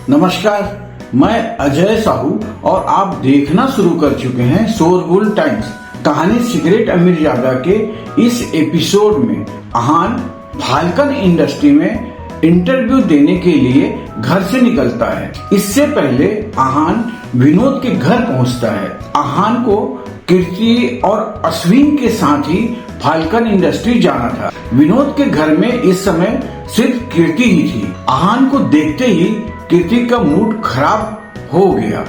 नमस्कार, मैं अजय साहू और आप देखना शुरू कर चुके हैं शोरगुल टाइम्स। कहानी सिगरेट अमीरजादा के इस एपिसोड में अहान फाल्कन इंडस्ट्री में इंटरव्यू देने के लिए घर से निकलता है। इससे पहले अहान विनोद के घर पहुंचता है। अहान को कीर्ति और अश्विन के साथ ही फाल्कन इंडस्ट्री जाना था। विनोद के घर में इस समय सिर्फ कीर्ति ही थी। अहान को देखते ही कीर्ति का मूड खराब हो गया।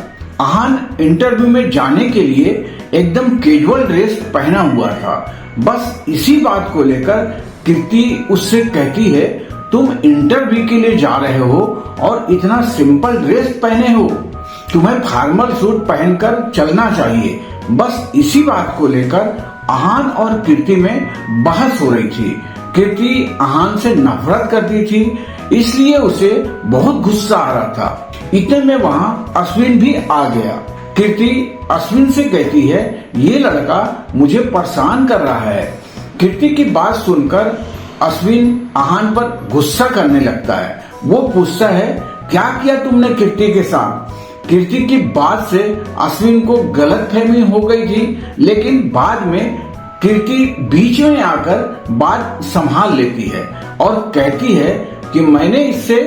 अहान इंटरव्यू में जाने के लिए एकदम कैजुअल ड्रेस पहना हुआ था। बस इसी बात को लेकर कीर्ति उससे कहती है, तुम इंटरव्यू के लिए जा रहे हो और इतना सिंपल ड्रेस पहने हो, तुम्हें फॉर्मल सूट पहनकर चलना चाहिए। बस इसी बात को लेकर अहान और कीर्ति में बहस हो रही थी। कीर्ति अहान से नफरत करती थी, इसलिए उसे बहुत गुस्सा आ रहा था। इतने में वहाँ अश्विन भी आ गया। कीर्ति अश्विन से कहती है, ये लड़का मुझे परेशान कर रहा है। कीर्ति की बात सुनकर अश्विन अहान पर गुस्सा करने लगता है। वो पूछता है, क्या किया तुमने कीर्ति के साथ? कीर्ति की बात से अश्विन को गलतफहमी हो गई थी, लेकिन बाद में कीर्ति बीच में आकर बात संभाल लेती है और कहती है कि मैंने इससे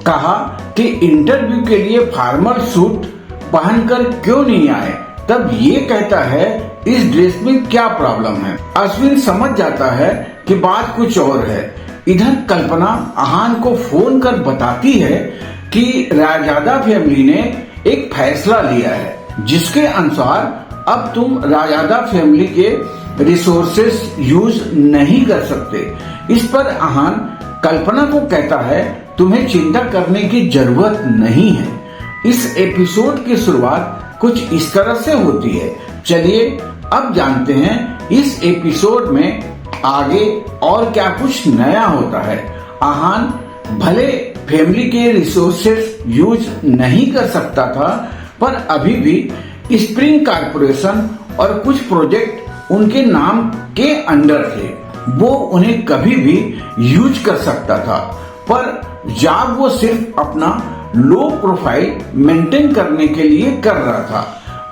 कहा कि इंटरव्यू के लिए फॉर्मल सूट पहनकर क्यों नहीं आए। तब ये कहता है, इस ड्रेस में क्या प्रॉब्लम है। अश्विन समझ जाता है कि बात कुछ और है। इधर कल्पना अहान को फोन कर बताती है कि राजादा फैमिली ने एक फैसला लिया है, जिसके अनुसार अब तुम राजादा फैमिली के रिसोर्सेस यूज नहीं कर सकते। इस पर अहान कल्पना को कहता है, तुम्हें चिंता करने की जरूरत नहीं है। इस एपिसोड की शुरुआत कुछ इस तरह से होती है। चलिए अब जानते हैं इस एपिसोड में आगे और क्या कुछ नया होता है। अहान भले फैमिली के रिसोर्सेस यूज नहीं कर सकता था, पर अभी भी स्प्रिंग कारपोरेशन और कुछ प्रोजेक्ट उनके नाम के अंडर थे। वो उन्हें कभी भी यूज कर सकता था, पर जॉब वो सिर्फ अपना लो प्रोफाइल मेंटेन करने के लिए कर रहा था।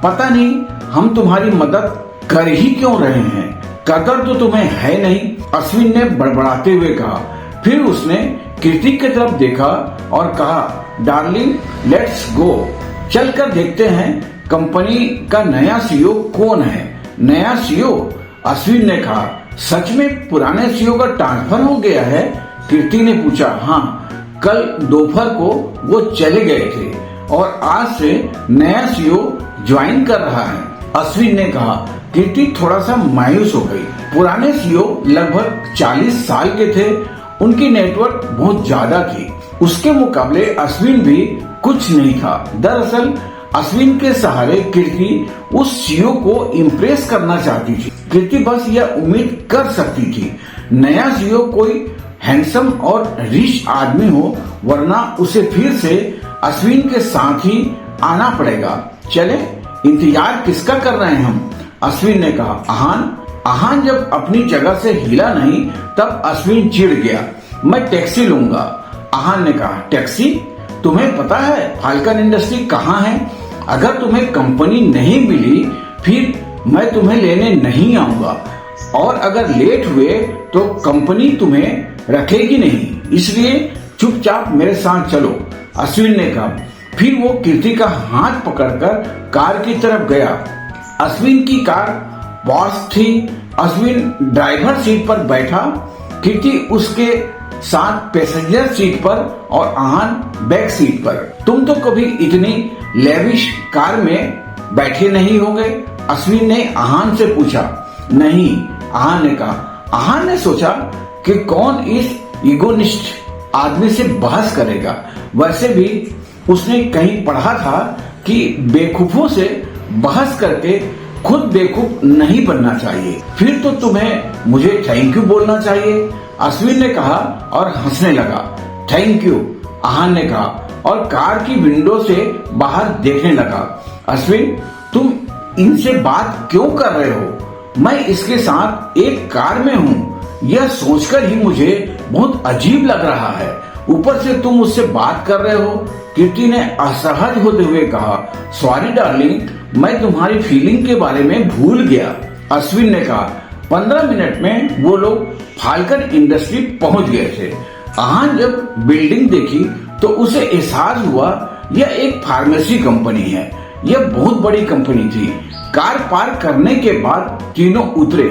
पता नहीं हम तुम्हारी मदद कर ही क्यों रहे हैं, कदर तो तुम्हें है नहीं, अश्विन ने बड़बड़ाते हुए कहा। फिर उसने कीर्ति की तरफ देखा और कहा, डार्लिंग लेट्स गो, चलकर देखते हैं कंपनी का नया सीईओ कौन है। नया सीईओ? अश्विन ने कहा, सच में पुराने सीईओ का ट्रांसफर हो गया है? कीर्ति ने पूछा। हाँ, कल दोपहर को वो चले गए थे और आज से नया सीईओ ज्वाइन कर रहा है, अश्विन ने कहा। कीर्ति थोड़ा सा मायूस हो गई। पुराने सीईओ लगभग 40 साल के थे, उनकी नेटवर्क बहुत ज्यादा थी। उसके मुकाबले अश्विन भी कुछ नहीं था। दरअसल अश्विन के सहारे कीर्ति उस सीईओ को इम्प्रेस करना चाहती थी। कीर्ति बस यह उम्मीद कर सकती थी नया सीईओ कोई हैंडसम और रिच आदमी हो, वरना उसे फिर से अश्विन के साथ ही आना पड़ेगा। चले, इंतजार किसका कर रहे हैं हम? अश्विन ने कहा। अहान जब अपनी जगह से हिला नहीं, तब अश्विन चिढ़ गया। मैं टैक्सी लूंगा, अहान ने कहा। टैक्सी? तुम्हें पता है फाल्कन इंडस्ट्री कहाँ है? अगर तुम्हें कंपनी नहीं मिली, फिर मैं तुम्हें लेने नहीं आऊंगा, और अगर लेट हुए तो कंपनी तुम्हें रखेगी नहीं, इसलिए चुपचाप मेरे साथ चलो, अश्विन ने कहा। फिर वो कीर्ति का हाथ पकड़कर कार की तरफ गया। अश्विन की कार पॉश थी। अश्विन ड्राइवर सीट पर बैठा, कीर्ति उसके साथ पैसेंजर सीट पर और अहान बैक सीट पर। तुम तो कभी इतनी लेविश कार में बैठे नहीं होंगे? अश्विन ने अहान से पूछा। नहीं, अहान ने कहा। अहान ने सोचा कि कौन इस इगोनिस्ट आदमी से बहस करेगा। वैसे भी उसने कहीं पढ़ा था कि बेवकूफों से बहस करके खुद बेवकूफ नहीं बनना चाहिए। फिर तो तुम्हें मुझे थैंक यू बोलना चाहिए, अश्विन ने कहा और हंसने लगा। थैंक यू, अहान ने कहा और कार की विंडो से बाहर देखने लगा। अश्विन, तुम इनसे बात क्यों कर रहे हो? मैं इसके साथ एक कार में हूँ। यह सोचकर ही मुझे बहुत अजीब लग रहा है। ऊपर से तुम मुझसे बात कर रहे हो, कीर्ति ने असहज होते हुए कहा, सॉरी डार्लिंग, मैं तुम्हारी फीलिंग के बारे में भूल गया। अश्विन ने कहा। 15 मिनट में वो लोग फाल्कन इंडस्ट्री पहुंच गए थे। आहान जब बिल्डिंग देखी तो उसे एहसास हुआ यह एक फार्मेसी कंपनी है। यह बहुत बड़ी कंपनी थी। कार पार्क करने के बाद तीनों उतरे।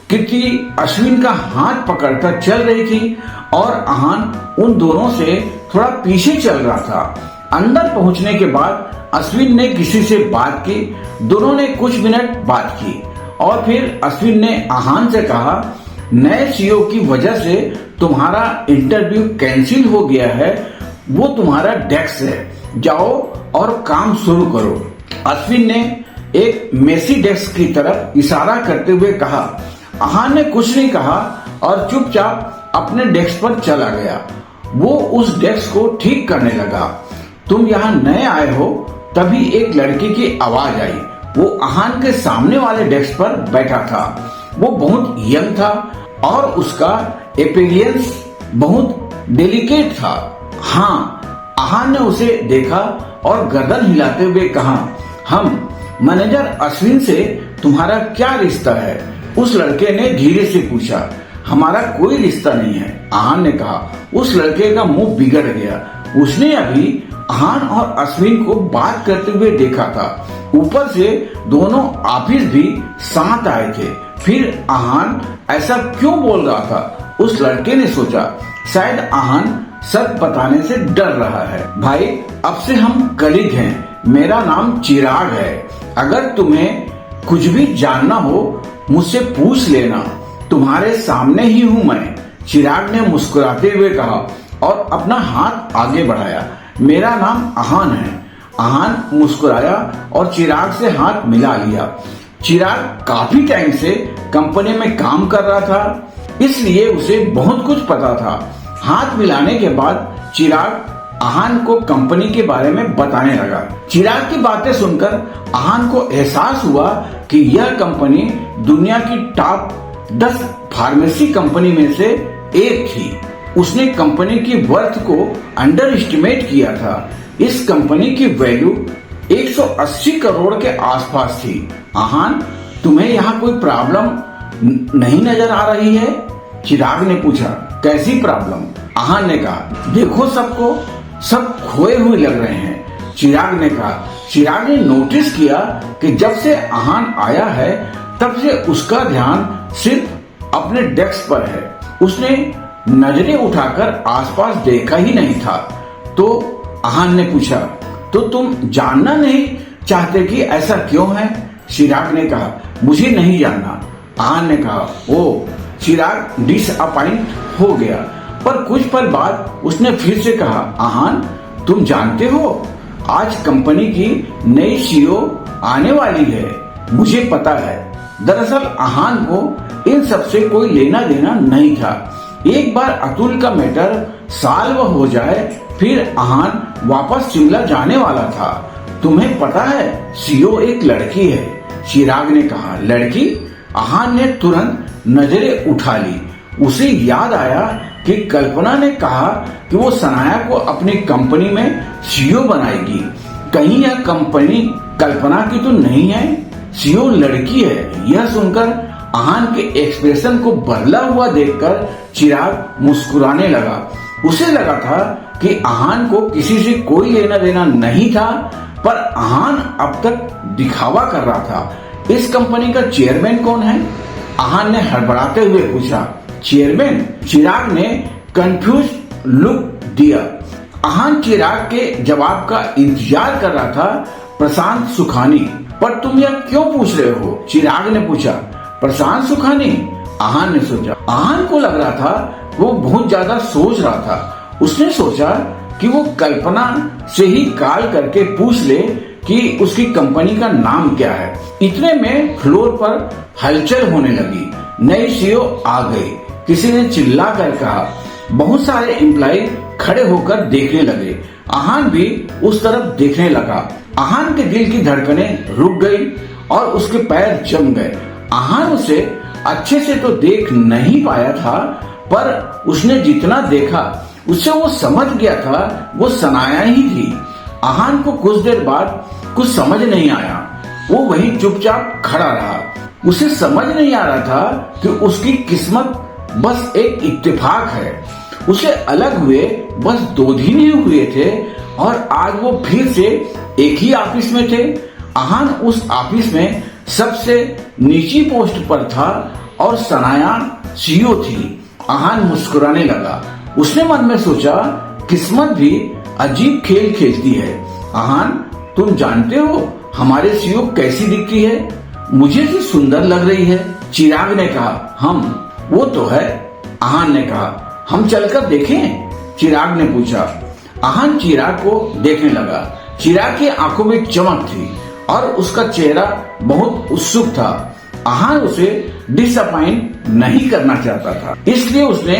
कीर्ति अश्विन का हाथ पकड़कर चल रही थी और आहान उन दोनों से थोड़ा पीछे चल रहा था। अंदर पहुंचने के बाद अश्विन ने किसी से बात की। दोनों ने कुछ मिनट बात की और फिर अश्विन ने आहान से कहा, नए सीईओ की वजह से तुम्हारा इंटरव्यू कैंसिल हो गया है। वो तुम्हारा डेस्क है, जाओ और काम शुरू करो। अश्विन ने एक मेसी डेस्क की तरफ इशारा करते हुए कहा। आहान ने कुछ नहीं कहा और चुपचाप अपने डेस्क पर चला गया। वो उस डेस्क को ठीक करने लगा। तुम यहाँ नए आए हो, तभी एक लड़की की आवाज आई। वो आहान के सामने वाले डेस्क पर बैठा था। वो बहुत यंग था और उसका अपीयरेंस बहुत डेलिकेट था। हाँ, आहान ने उसे देखा और गर्दन हिलाते हुए कहा, हम मैनेजर अश्विन से तुम्हारा क्या रिश्ता है? उस लड़के ने धीरे से पूछा। हमारा कोई रिश्ता नहीं है, आहान ने कहा। उस लड़के का मुंह बिगड़ गया। उसने अभी आहान और अश्विन को बात करते हुए देखा था। ऊपर से दोनों ऑफिस भी साथ आए थे। फिर आहान ऐसा क्यों बोल रहा था? उस लड़के ने सोचा, शायद आहान सच बताने से डर रहा है। भाई, अब से हम कलीग हैं। मेरा नाम चिराग है। अगर तुम्हें कुछ भी जानना हो मुझसे पूछ लेना। तुम्हारे सामने ही हूँ मैं, चिराग ने मुस्कुराते हुए कहा और अपना हाथ आगे बढ़ाया। मेरा नाम आहान है। आहान मुस्कुराया और चिराग से हाथ मिला लिया। चिराग काफी टाइम से कंपनी में काम कर रहा था, इसलिए उसे बहुत कुछ पता था। हाथ मिलाने के बाद चिराग आहान को कंपनी के बारे में बताने लगा। चिराग की बातें सुनकर आहान को एहसास हुआ कि यह कंपनी दुनिया की टॉप 10 फार्मेसी कंपनी में से एक थी। उसने कंपनी की वर्थ को अंडर एस्टिमेट किया था। इस कंपनी की वैल्यू 180 करोड़ के आसपास थी। आहान, तुम्हें यहाँ कोई प्रॉब्लम नहीं नजर आ रही है? चिराग ने पूछा। कैसी प्रॉब्लम? आहान ने कहा, देखो सबको सब खोए हुए लग रहे हैं। चिराग ने कहा। चिराग ने नोटिस किया कि जब से आहान आया है तब से उसका ध्यान सिर्फ अपने डेस्क पर है। उसने नजरें उठाकर आसपास देखा ही नहीं था। तो आहान ने पूछा, तो तुम जानना नहीं चाहते कि ऐसा क्यों है? चिराग ने कहा, मुझे नहीं जानना। आहान ने कहा। ओ, चिराग डिसअपॉइंट हो गया, पर कुछ पल बाद उसने फिर से कहा, आहान, तुम जानते हो आज कंपनी की नई सीईओ आने वाली है। मुझे पता है। दरअसल आहान को इन सब से कोई लेना देना नहीं था। एक बार अतुल का मैटर सॉल्व हो जाए फिर आहान वापस शिमला जाने वाला था। तुम्हें पता है सीईओ एक लड़की है? चिराग ने कहा। लड़की? आहान ने तुरंत नजरें उठा ली। उसे याद आया कि कल्पना ने कहा कि वो सनाया को अपनी कंपनी में सीईओ बनाएगी। कहीं यह कंपनी कल्पना की तो नहीं है? सीईओ लड़की है। यह सुनकर आहान के एक्सप्रेशन को बदला हुआ देखकर चिराग मुस्कुराने लगा। उसे लगा था कि आहान को किसी से कोई लेना देना नहीं था, पर आहान अब तक दिखावा कर रहा था। इस कंपनी का चेयरमैन कौन है? आहान ने हड़बड़ाते हुए पूछा। चेयरमैन? चिराग ने कंफ्यूज लुक दिया। आहान चिराग के जवाब का इंतजार कर रहा था। प्रशांत सुखानी। पर तुम यह क्यों पूछ रहे हो? चिराग ने पूछा। प्रशांत सुखानी? आहान ने सोचा। आहान को लग रहा था वो बहुत ज्यादा सोच रहा था। उसने सोचा कि वो कल्पना से ही कॉल करके पूछ ले कि उसकी कंपनी का नाम क्या है। इतने में फ्लोर पर हलचल होने लगी। नई सीईओ आ गई। किसी ने चिल्ला कर कहा। बहुत सारे एम्प्लॉय खड़े होकर देखने लगे। आहान भी उस तरफ देखने लगा। आहान के दिल की धड़कनें रुक गई और उसके पैर जम गए। आहान उसे अच्छे से तो देख नहीं पाया था, पर उसने जितना देखा उससे वो समझ गया था वो सनाया ही थी। आहान को कुछ देर बाद कुछ समझ नहीं आया। वो वहीं चुपचाप खड़ा रहा। उसे समझ नहीं आ रहा था कि उसकी किस्मत बस एक इत्तेफाक है। उसे अलग हुए बस 2 दिन ही हुए थे और आज वो फिर से एक ही ऑफिस में थे। आहान उस ऑफिस में सबसे नीची पोस्ट पर था और सनाया सीईओ थी। आहान मुस्कुराने लगा। उसने मन में सोचा, किस्मत भी अजीब खेल खेलती है। आहान, तुम जानते हो हमारे सीईओ कैसी दिखती है? मुझे तो सुंदर लग रही है। चिराग ने कहा। वो तो है, आहान ने कहा। हम चलकर देखें? चिराग ने पूछा। आहान चिराग को देखने लगा। चिराग की आंखों में चमक थी और उसका चेहरा बहुत उत्सुक था। आहान उसे डिसअपॉइंट नहीं करना चाहता था, इसलिए उसने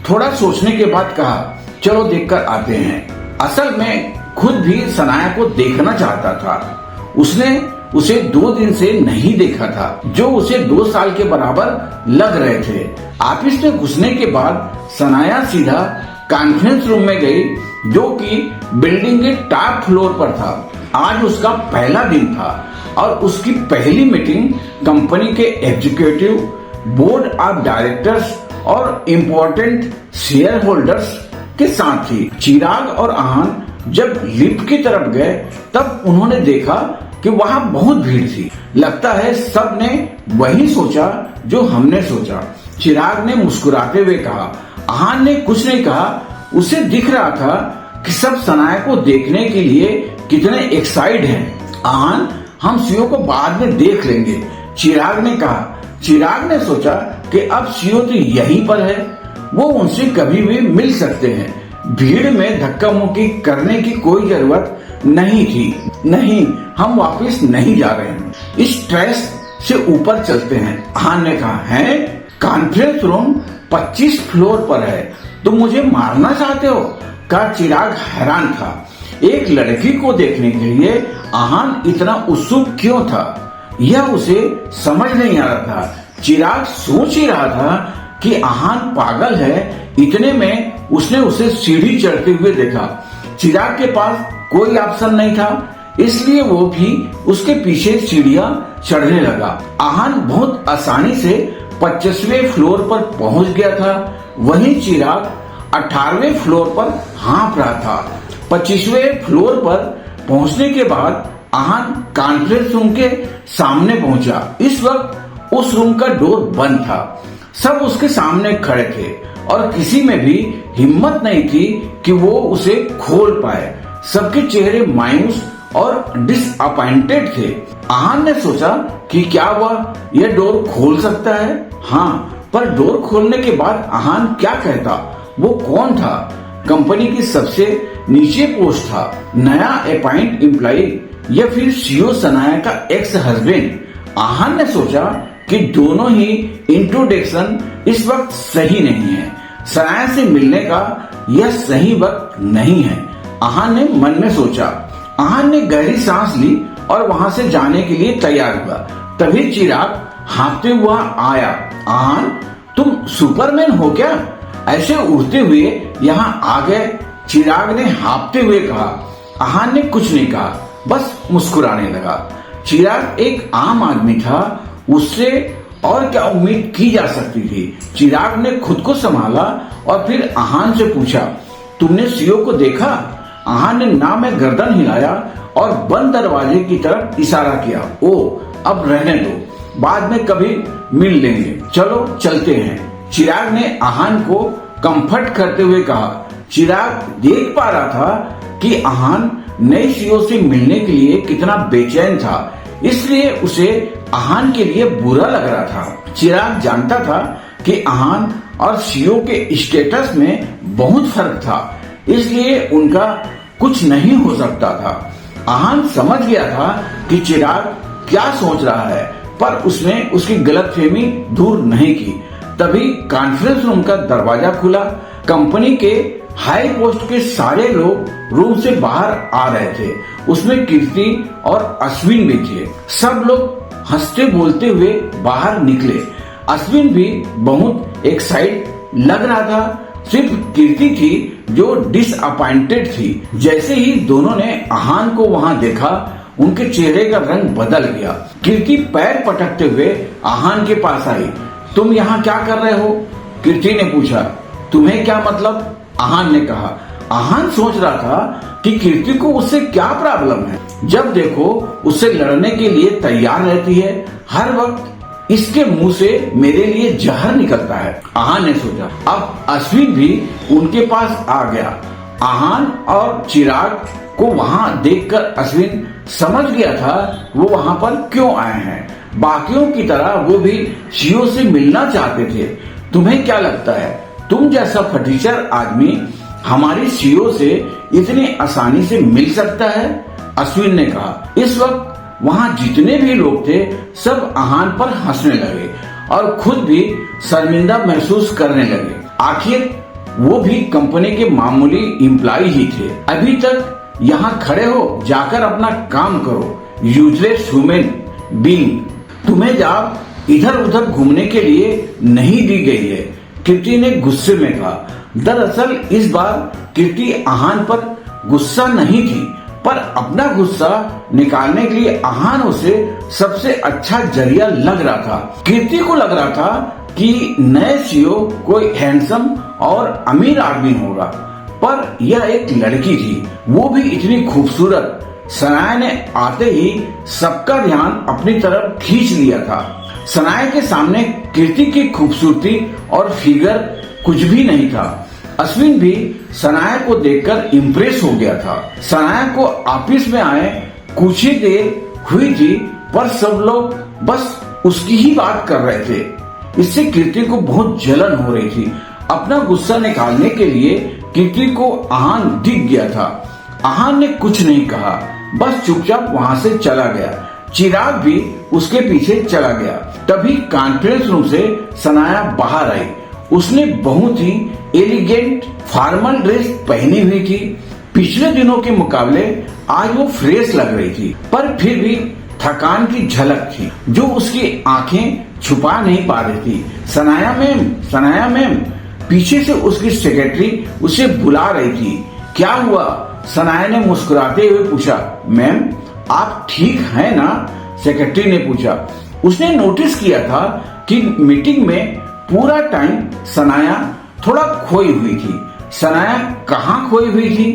थोड़ा सोचने के बाद कहा, चलो देखकर आते हैं। असल में खुद भी सनाया को देखना चाहता था। उसने उसे 2 दिन से नहीं देखा था, जो उसे 2 साल के बराबर लग रहे थे। ऑफिस में घुसने के बाद सनाया सीधा कॉन्फ्रेंस रूम में गई, जो कि बिल्डिंग के टॉप फ्लोर पर था। आज उसका पहला दिन था और उसकी पहली मीटिंग कंपनी के एग्जीक्यूटिव, बोर्ड ऑफ डायरेक्टर्स और इम्पोर्टेंट शेयर होल्डर्स के साथ थी। चिराग और आहान जब लिफ्ट की तरफ गए तब उन्होंने देखा कि वहां बहुत भीड़ थी। लगता है सब ने वही सोचा जो हमने सोचा, चिराग ने मुस्कुराते हुए कहा। आहान ने कुछ नहीं कहा। उसे दिख रहा था कि सब सनाया को देखने के लिए कितने एक्साइटेड हैं। आहान, हम सीईओ को बाद में देख लेंगे, चिराग ने कहा। चिराग ने सोचा कि अब सीईओ तो यहीं पर है, वो उनसे कभी भी मिल सकते हैं। भीड़ में धक्का मुक्की करने की कोई जरूरत नहीं थी। नहीं, हम वापस नहीं जा रहे हैं, इस ट्रेस से ऊपर चलते हैं, आहान ने कहा। है? कॉन्फ्रेंस रूम 25 फ्लोर पर है, तुम मुझे मारना चाहते हो? का चिराग हैरान था। एक लड़की को देखने के लिए आहान इतना उत्सुक क्यों था, यह उसे समझ नहीं आ रहा था। चिराग सोच ही रहा था कि आहान पागल है। इतने में उसने उसे सीढ़ी चढ़ते हुए देखा। चिराग के पास कोई ऑप्शन नहीं था, इसलिए वो भी उसके पीछे सीढ़ियां चढ़ने लगा। आहान बहुत आसानी से 25वें फ्लोर पर पहुंच गया था। वहीं चिराग 18वें फ्लोर पर हाँफ रहा था। 25वें फ्लोर पर पहुंचने के बाद आहान कॉन्फ्रेंस रूम के सामने पहुंचा। इस वक्त उस रूम का डोर बंद था। सब उसके सामने खड़े थे और किसी में भी हिम्मत नहीं थी कि वो उसे खोल पाए। सबके चेहरे मायूस और डिसअपॉइंटेड थे। आहान ने सोचा कि क्या वह यह डोर खोल सकता है? हाँ, पर डोर खोलने के बाद आहान क्या कहता? वो कौन था? कंपनी की सबसे नीचे पोस्ट था, नया अपॉइंट एम्प्लॉय या फिर सीईओ सनाया का एक्स हस्बैंड? आहान ने सोचा कि दोनों ही इंट्रोडक्शन इस वक्त सही नहीं है। सनाया से मिलने का यह सही वक्त नहीं है, आहान ने मन में सोचा। आहान ने गहरी सांस ली और वहां से जाने के लिए तैयार हुआ। तभी चिराग हाँफते हुआ आया। आहान, तुम सुपरमैन हो क्या? ऐसे उड़ते हुए यहाँ आ गए, चिराग ने हाँफते हुए कहा। आहान ने कुछ नहीं कहा, बस मुस्कुराने लगा। चिराग एक आम आदमी था, उससे और क्या उम्मीद की जा सकती थी। चिराग ने खुद को संभाला और फिर आहान से पूछा, तुमने सीईओ को देखा? आहान ने ना में गर्दन हिलाया और बंद दरवाजे की तरफ इशारा किया। ओ, अब रहने दो, बाद में कभी मिल लेंगे, चलो चलते हैं, चिराग ने आहान को कंफर्ट करते हुए कहा। चिराग देख पा रहा था कि आहान नए सीईओ से मिलने के लिए कितना बेचैन था, इसलिए उसे आहान के लिए बुरा लग रहा था। चिराग जानता था कि आहान और सीईओ के स्टेटस में बहुत फर्क था, इसलिए उनका कुछ नहीं हो सकता था। आहान समझ गया था कि चिराग क्या सोच रहा है, पर उसने उसकी गलतफहमी दूर नहीं की। तभी कॉन्फ्रेंस रूम का दरवाजा खुला। कंपनी के हाई पोस्ट के सारे लोग रूम से बाहर आ रहे थे। उसमें कीर्ति और अश्विन भी थे। सब लोग हंसते बोलते हुए बाहर निकले। अश्विन भी बहुत एक्साइट लग रहा था। सिर्फ कीर्ति थी जो डिसअपॉइंटेड थी। जैसे ही दोनों ने आहान को वहां देखा, उनके चेहरे का रंग बदल गया। कीर्ति पैर पटकते हुए आहान के पास आई। तुम यहाँ क्या कर रहे हो? कीर्ति ने पूछा। तुम्हें क्या मतलब? आहान ने कहा। आहान सोच रहा था कि कीर्ति को उससे क्या प्रॉब्लम है। जब देखो उससे लड़ने के लिए तैयार रहती है, हर वक्त इसके मुंह से मेरे लिए जहर निकलता है। आहान ने सोचा। अब अश्विन भी उनके पास आ गया। आहान और चिराग को वहां देखकर अश्विन समझ गया था वो वहां पर क्यों आए हैं। बाकियों की तरह वो भी सीओ से मिलना चाहते थे। तुम्हें क्या लगता है तुम जैसा फटीचर आदमी हमारी सीओ से इतनी आसानी से मिल सकता है? अश्विन ने कहा। इस वक्त वहां जितने भी लोग थे सब आहान पर हंसने लगे और खुद भी शर्मिंदा महसूस करने लगे। आखिर वो भी कंपनी के मामूली एम्प्लॉय ही थे। अभी तक यहाँ खड़े हो, जाकर अपना काम करो। Useless human being. तुम्हें जॉब इधर उधर घूमने के लिए नहीं दी गई है, कीर्ति ने गुस्से में कहा। दरअसल इस बार कीर्ति आहान पर गुस्सा नहीं थी, पर अपना गुस्सा निकालने के लिए आहान उसे सबसे अच्छा जरिया लग रहा था। कीर्ति को लग रहा था कि नए सीईओ कोई हैंडसम और अमीर आदमी होगा, पर यह एक लड़की थी, वो भी इतनी खूबसूरत। सनाया ने आते ही सबका ध्यान अपनी तरफ खींच लिया था। सनाया के सामने कीर्ति की खूबसूरती और फिगर कुछ भी नहीं था। अश्विन भी सनाया को देखकर इम्प्रेस हो गया था। सनाया को ऑफिस में आए कुछ ही देर हुई थी, पर सब लोग बस उसकी ही बात कर रहे थे। इससे कीर्ति को बहुत जलन हो रही थी। अपना गुस्सा निकालने के लिए कीर्ति को आहान दिख गया था। आहान ने कुछ नहीं कहा, बस चुपचाप वहां से चला गया। चिराग भी उसके पीछे चला गया। तभी कॉन्फ्रेंस रूम से सनाया बाहर आई। उसने बहुत ही एलिगेंट फॉर्मल ड्रेस पहनी हुई थी। पिछले दिनों के मुकाबले आज वो फ्रेश लग रही थी, पर फिर भी थकान की झलक थी जो उसकी आंखें छुपा नहीं पा रही थी। सनाया मैम, पीछे से उसकी सेक्रेटरी उसे बुला रही थी। क्या हुआ? सनाया ने मुस्कुराते हुए पूछा। मैम, आप ठीक हैं ना? सेक्रेटरी ने पूछा। उसने नोटिस किया था कि मीटिंग में पूरा टाइम सनाया थोड़ा खोई हुई थी। सनाया कहाँ खोई हुई थी?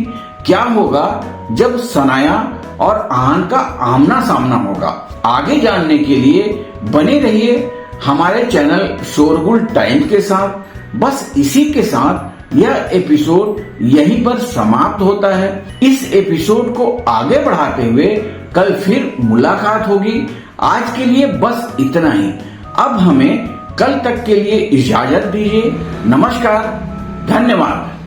क्या होगा जब सनाया और आहान का आमना सामना होगा? आगे जानने के लिए बने रहिए हमारे चैनल शोरगुल टाइम्स के साथ। बस इसी के साथ यह एपिसोड यहीं पर समाप्त होता है। इस एपिसोड को आगे बढ़ाते हुए कल फिर मुलाकात होगी। आज के लिए बस इतना ही। अब हमें कल तक के लिए इजाजत दीजिए। नमस्कार, धन्यवाद।